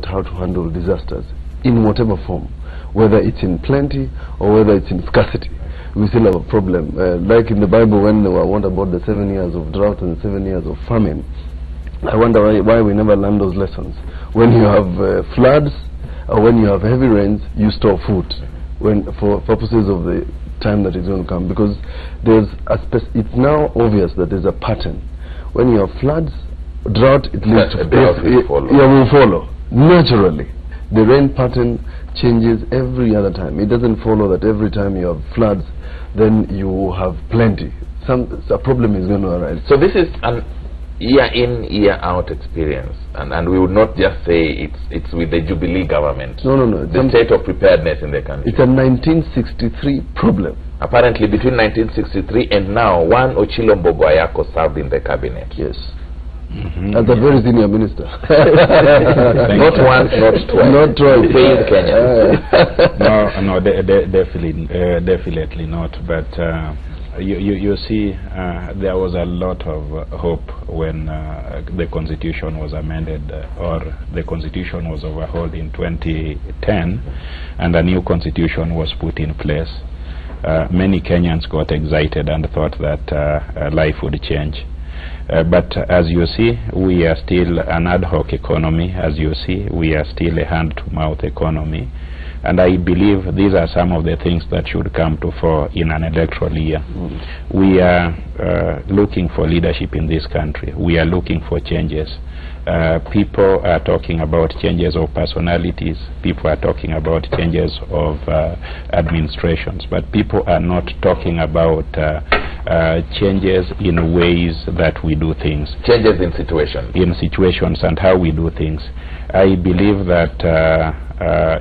how to handle disasters in whatever form, whether it's in plenty or whether it's in scarcity. We still have a problem. Like in the Bible, when they wonder about the 7 years of drought and 7 years of famine, I wonder why we never learn those lessons. When you have floods or when you have heavy rains, you store food for purposes of the time that it's going to come, because there's it's now obvious that there's a pattern. When you have floods, drought, it leads to will follow naturally. The rain pattern changes every other time. It doesn't follow that every time you have floods, then you have plenty. A problem is going to arise. So this is an year in, year out experience, and we would not just say it's with the Jubilee government. No. The state of preparedness in the country. It's a 1963 problem. Apparently, between 1963 and now, one Ochilo Mbogo served in the cabinet. Yes. As a very senior minister. Not once, not twice. Not twice. Failed Kenya. No, definitely not. But you see, there was a lot of hope when the Constitution was amended, or the Constitution was overhauled in 2010, and a new Constitution was put in place. Many Kenyans got excited and thought that life would change. But as you see, we are still an ad hoc economy. As you see, we are still a hand-to-mouth economy. And I believe these are some of the things that should come to fore in an electoral year. We are looking for leadership in this country. We are looking for changes. People are talking about changes of personalities. People are talking about changes of administrations. But people are not talking about changes in ways that we do things. Changes in situations. In situations and how we do things. I believe that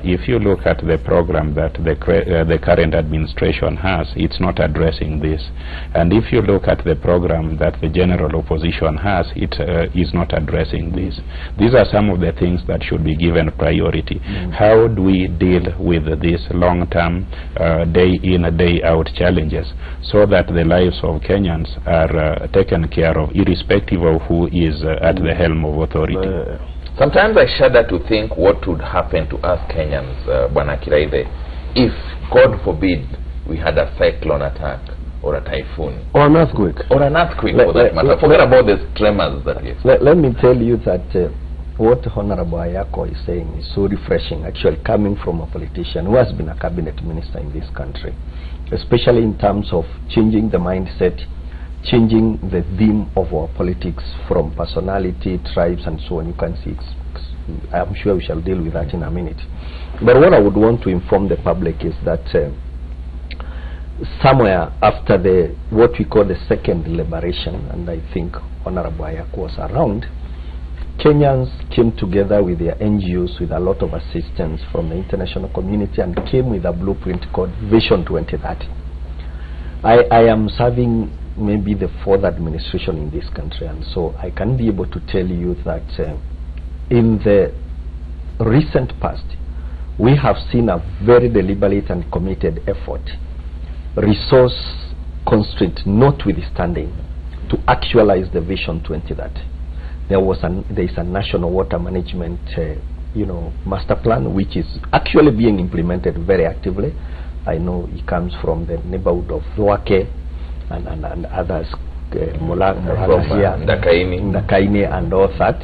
if you look at the program that the current administration has, it's not addressing this. And if you look at the program that the general opposition has, it is not addressing this. These are some of the things that should be given priority. How do we deal with these long-term, day in, day out challenges, so that the lives of Kenyans are taken care of, irrespective of who is at the helm of authority? Sometimes I shudder to think what would happen to us Kenyans, Bwana Kiraithe, if, God forbid, we had a cyclone attack or a typhoon. Or an earthquake. Or an earthquake, for that matter. Forget about the tremors that we expect. Let me tell you that what Honorable Ayako is saying is so refreshing, actually, coming from a politician who has been a cabinet minister in this country, especially in terms of changing the mindset, changing the theme of our politics from personality, tribes, and so on. You can see, I'm sure we shall deal with that in a minute. But what I would want to inform the public is that somewhere after what we call the second liberation, and I think Honorable Ayako was around, Kenyans came together with their NGOs with a lot of assistance from the international community and came with a blueprint called Vision 2030. I am serving maybe the fourth administration in this country, and so I can be able to tell you that in the recent past we have seen a very deliberate and committed effort, resource constraint notwithstanding, to actualize the Vision 2030. There is a national water management master plan which is actually being implemented very actively. I know it comes from the neighborhood of Thwake and others, Ndakaini and all that.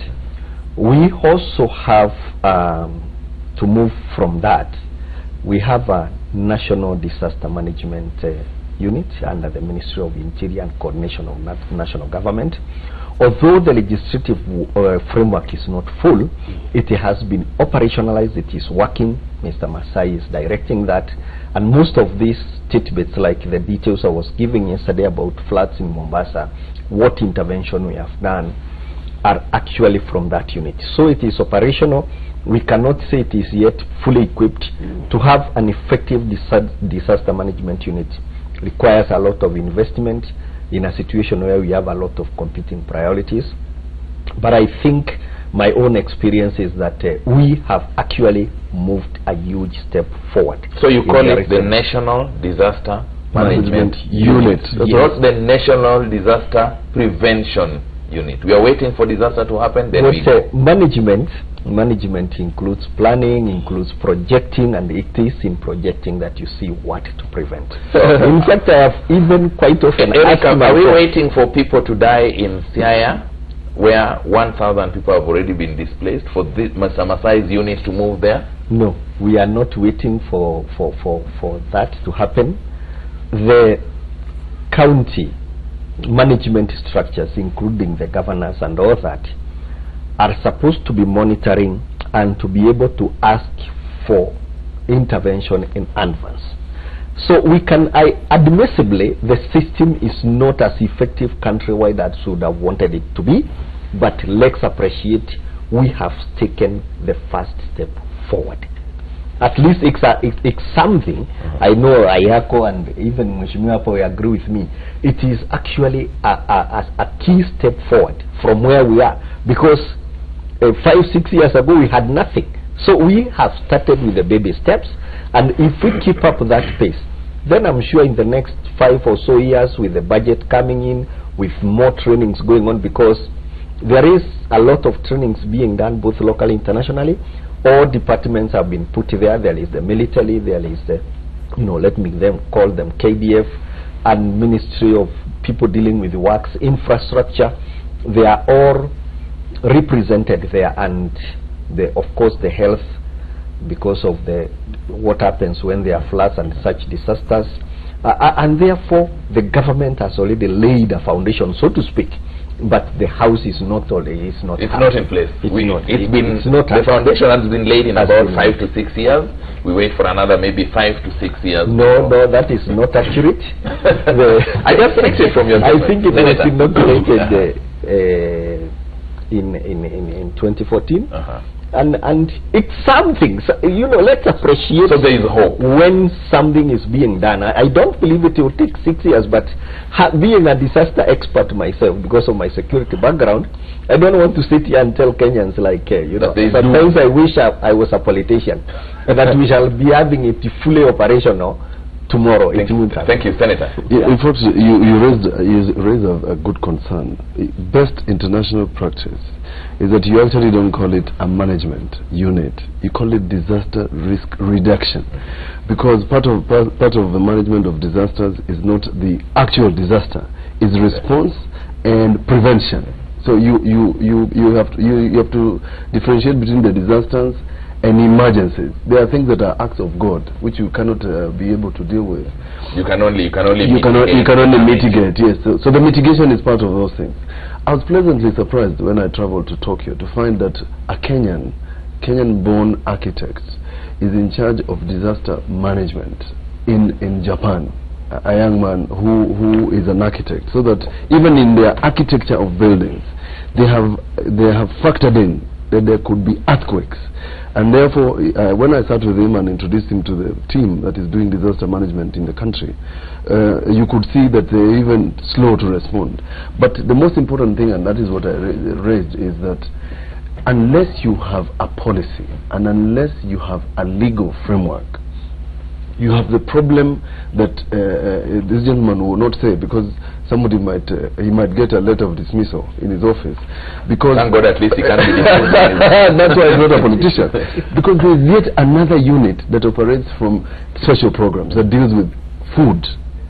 We also have to move from that. We have a national disaster management unit under the Ministry of Interior and coordination of national government. Although the legislative framework is not full, it has been operationalized, it is working. Mr. Masai is directing that, and most of these tidbits, like the details I was giving yesterday about floods in Mombasa, what intervention we have done, are actually from that unit. So it is operational. We cannot say it is yet fully equipped. To have an effective disaster management unit requires a lot of investment in a situation where we have a lot of competing priorities. But I think my own experience is that we have actually moved a huge step forward. So you call it the National Disaster Management Unit, Yes. not the National Disaster Prevention unit. We are waiting for disaster to happen, then we go. Management includes planning, includes projecting, and it is in projecting that you see what to prevent. In fact, I have even quite often asked myself, are we waiting for people to die in Siaya, where 1,000 people have already been displaced, for the Masai's unit to move there? No, we are not waiting for that to happen. The county management structures, including the governors and all that, are supposed to be monitoring and to be able to ask for intervention in advance. So we can, admissibly, the system is not as effective countrywide as we would have wanted it to be, but let's appreciate we have taken the first step forward. At least it's something. I know Ayako and even Mheshimiwa will agree with me. It is actually a key step forward from where we are, because 5-6 years ago we had nothing. So we have started with the baby steps, and if we keep up that pace, then I'm sure in the next 5 or so years, with the budget coming in, with more trainings going on, because there is a lot of trainings being done both locally and internationally. All departments have been put there. There is the military, there is the, let me call them KDF, and Ministry of People Dealing with Works, Infrastructure. They are all represented there, and of course the health, because of what happens when there are floods and such disasters, and therefore the government has already laid a foundation, so to speak, but the house is not in place. The foundation has been laid in about 5 to 6 years. We wait for another maybe 5 to 6 years. No, that is not accurate. I just picked it from your I think it was inaugurated in 2014, and it's something. So, let's appreciate. So there is hope when something is being done. I don't believe it will take 6 years, but being a disaster expert myself, because of my security background, I don't want to sit here and tell Kenyans sometimes I wish I was a politician, and that we shall be having it fully operational tomorrow. Thank you, Senator. In fact, you raised a good concern. Best international practice is that you actually don't call it a management unit. You call it disaster risk reduction, because part of the management of disasters is not the actual disaster; it's response and prevention. So you have to differentiate between the disasters and emergencies. There are things that are acts of God which you cannot be able to deal with. You can only mitigate. Yes. So the mitigation is part of those things. I was pleasantly surprised when I traveled to Tokyo to find that a Kenyan-born architect is in charge of disaster management in Japan. A young man who is an architect, so that even in their architecture of buildings, they have factored in that there could be earthquakes. And therefore, when I sat with him and introduced him to the team that is doing disaster management in the country, you could see that they're even slow to respond. But the most important thing, and that is what I raised, is that unless you have a policy and unless you have a legal framework, you have the problem that this gentleman will not say, because somebody might get a letter of dismissal in his office, because thank God at least he can't be dismissed. That's why he's not a politician, because there is yet another unit that operates from social programs that deals with food.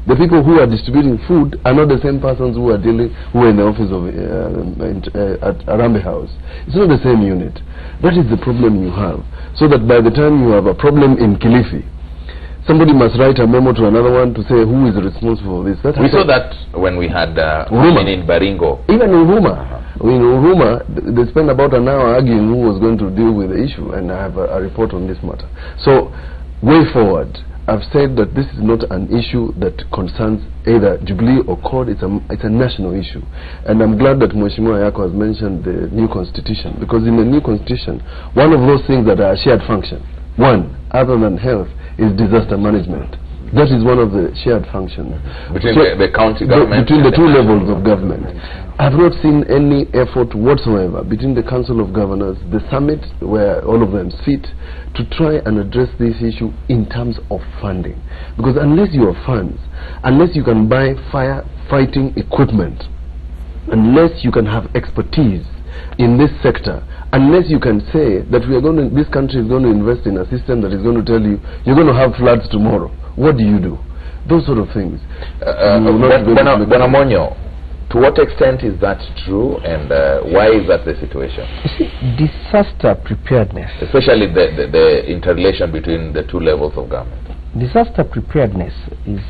The people who are distributing food are not the same persons who are in the office of at Arambe House. It's not the same unit. That is the problem you have. So that by the time you have a problem in Kilifi, somebody must write a memo to another one to say who is responsible for this. We saw that when we had women in Baringo. Even in Huruma, they spent about an hour arguing who was going to deal with the issue, and I have a report on this matter. So, way forward, I've said that this is not an issue that concerns either Jubilee or CORD. It's a national issue. And I'm glad that Mheshimiwa Ayako has mentioned the new constitution, because in the new constitution, one of those things that are a shared function, one, other than health, is disaster management. That is one of the shared functions. Between the county government, between the two levels of government. I've not seen any effort whatsoever between the Council of Governors, the summit where all of them sit, to try and address this issue in terms of funding. Because unless you have funds, unless you can buy firefighting equipment, unless you can have expertise in this sector, unless you can say that this country is going to invest in a system that is going to tell you you're going to have floods tomorrow, what do you do? Those sort of things. Bonamonyo, to what extent is that true, and why is that the situation? You see, disaster preparedness, especially the interrelation between the two levels of government. Disaster preparedness is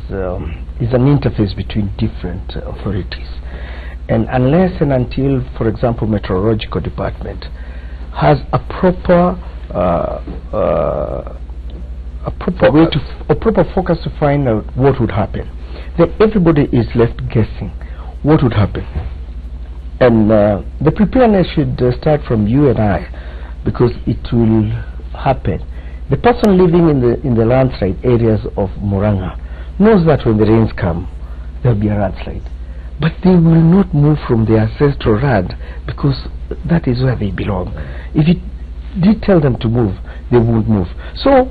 an interface between different authorities, and unless and until, for example, meteorological department has a proper proper focus to find out what would happen, then everybody is left guessing what would happen. And the preparedness should start from you and I, because it will happen. The person living in the landslide areas of Muranga knows that when the rains come, there will be a landslide, but they will not move from their ancestral land, because that is where they belong. If you did tell them to move, they won't move. So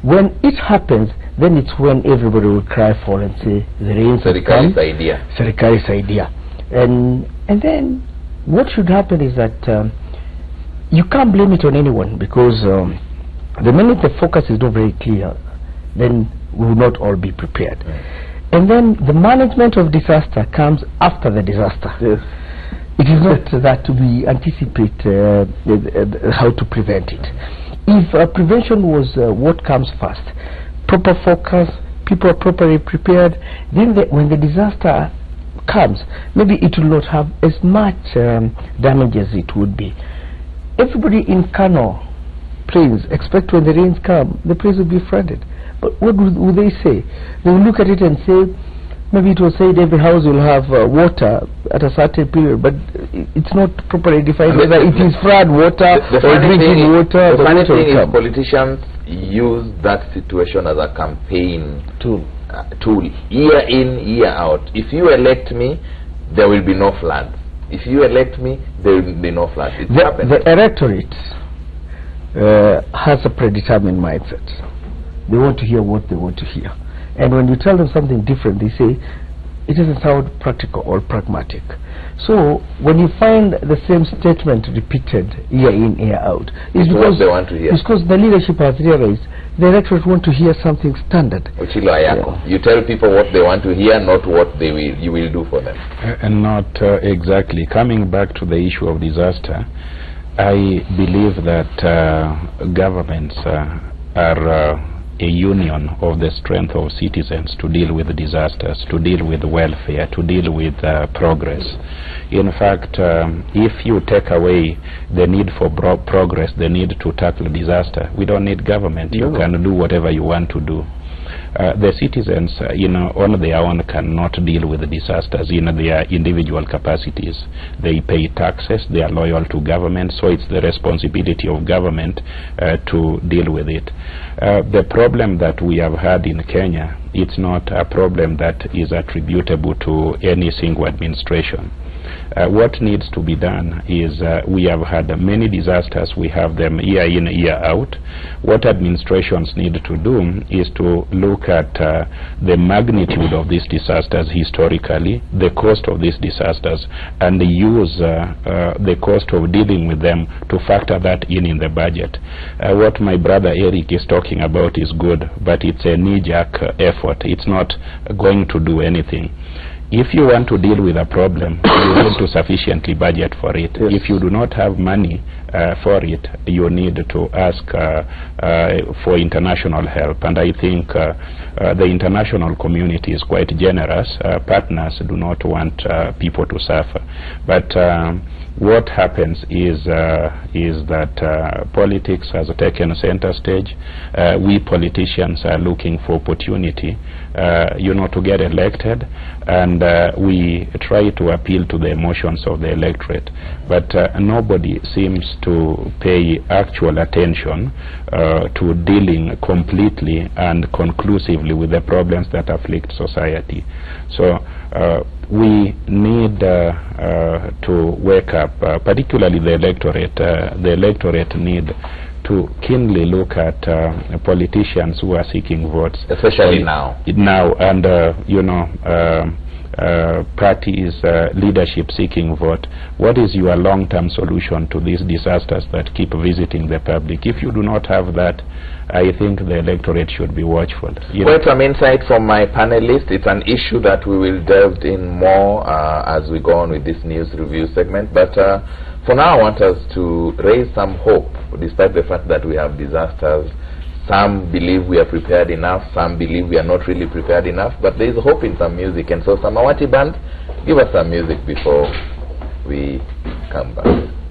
when it happens, then it's when everybody will cry for and say the rains have come. Serikali's idea. And then what should happen is that you can't blame it on anyone, because the minute the focus is not very clear, then we will not all be prepared. And then the management of disaster comes after the disaster. Yes. It is not that we anticipate how to prevent it. If prevention was what comes first, proper focus, people are properly prepared, then when the disaster comes, maybe it will not have as much damage as it would be. Everybody in Kano plains expect when the rains come, the place will be flooded. But what would they say? They will look at it and say, maybe it was said every house will have water at a certain period, but it's not properly defined whether it is flood water or drinking water. The funny thing is, politicians use that situation as a campaign tool, year in, year out. If you elect me, there will be no floods. If you elect me, there will be no floods. The electorate has a predetermined mindset. They want to hear what they want to hear. And when you tell them something different, they say it doesn't sound practical or pragmatic. So when you find the same statement repeated year in, year out, it's because they want to hear. It's because the leadership has realized the electorate want to hear something standard. You tell people what they want to hear, not what you will do for them. And not exactly. Coming back to the issue of disaster, I believe that governments are a union of the strength of citizens to deal with disasters, to deal with welfare, to deal with progress. In fact, if you take away the need for progress, the need to tackle disaster, we don't need government. You can do whatever you want to do. The citizens, on their own cannot deal with the disasters in their individual capacities. They pay taxes, they are loyal to government, so it's the responsibility of government to deal with it. The problem that we have had in Kenya, it's not a problem that is attributable to any single administration. What needs to be done is we have had many disasters, we have them year in, year out. What administrations need to do is to look at the magnitude of these disasters historically, the cost of these disasters, and use the cost of dealing with them to factor that in the budget. What my brother Eric is talking about is good, but it's a knee-jerk effort. It's not going to do anything. If you want to deal with a problem, you need to sufficiently budget for it. Yes. If you do not have money for it, you need to ask for international help. And I think the international community is quite generous. Partners do not want people to suffer. But what happens is that politics has taken center stage. We politicians are looking for opportunity, to get elected, and we try to appeal to the emotions of the electorate. But nobody seems to pay actual attention to dealing completely and conclusively with the problems that afflict society. So we need to wake up, particularly the electorate. The electorate need to keenly look at politicians who are seeking votes, especially now. And parties, leadership seeking vote, what is your long-term solution to these disasters that keep visiting the public? If you do not have that, I think the electorate should be watchful. Quite some insight from my panelists. It's an issue that we will delve in more as we go on with this news review segment. But for now, I want us to raise some hope, despite the fact that we have disasters. Some believe we are prepared enough, some believe we are not really prepared enough, but there is hope in some music. And so, Samawati Band, give us some music before we come back.